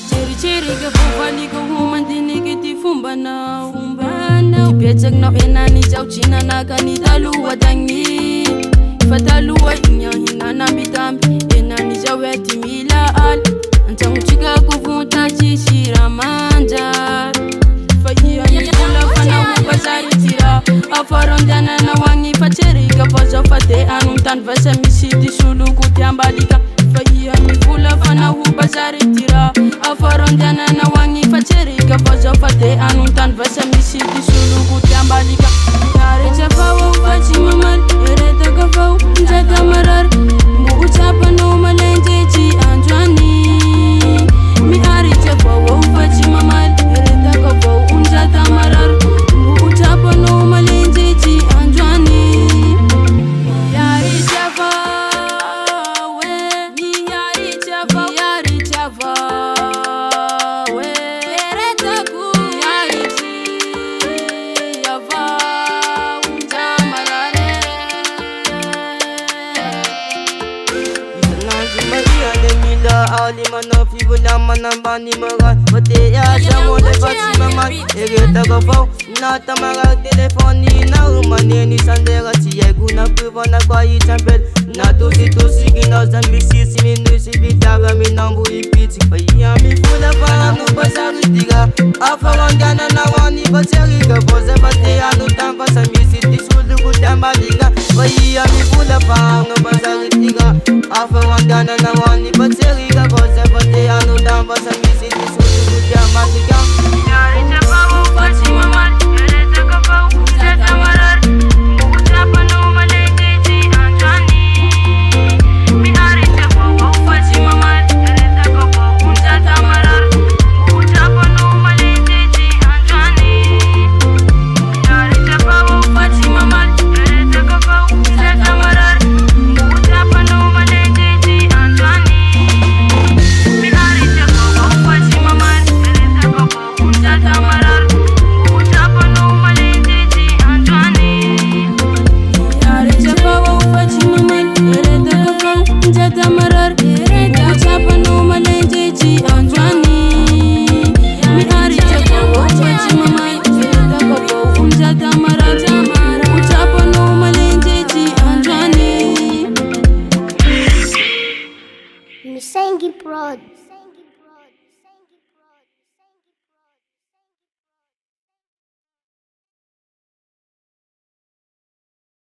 Chericheriga fombaniko homandiniki ty fombanao Tipetsakinao enany zao tsinanaka ny taloha tagny Fa taloha igny ahinana mitamby enany zao e 10 000 aly Antsagnontsika kovonta tsisy raha manjary Fa ia mivola fanao bazary tira Afarandiananao agny fa tserika fa zao fa te anontany vasa misy ty soloko ty ambalika Fa ia mivola fanao bazary tira Afarandiananao agny fa tserika fa zao fa te anontany vasa misy ty soloko ty ambalika Miaretra fao fa tsy mamaly eretaka fao njaka marary Mbo tsapanao malendreky androany Miaretra fao fa tsy mamaly eretaka fao njaka marary Mbo tsapanao malendreky androany Miaretra fao Miaretra fao eretako Miaretra fao njaka marary Alimana fivola manambani maran Pati asa mole pati mamay Eretaka fao Nata marar telefoni na umaneni sandera Tiye guna pivana kwa itampel Na tusi gina zambi sisi minusi Bitara minambu ipiti Faya mi fula para nu basari tiga Afarangana na wani baserika Boze pati anu tampa samisi Tisulu kutamba liga Faya mi fula para nu basari tiga Afarangana na wani baserika Boze pati anu tampa samisi Tisulu kutamba liga Miaretra fao pati mamali Eretaka fao njaka marari Mbo tsapanao malendreky androany Miaretra fao pati mamali Eretaka fao njaka marari Mbo tsapanao malendreky androany Miaretra fao pati mamali Eretaka fao njaka marari Mbo tsapanao malendreky androany Miaretra fao pati mamali Eretaka fao njaka marari Mbo tsapanao malendreky androany Miaretra fao pati mamali eretaka fao njaka marary Mbo tsapanao malendreky androany Miaretra fao pati mamali eretaka fao njaka marary Mbo tsapanao malendreky androany Misengi Prod.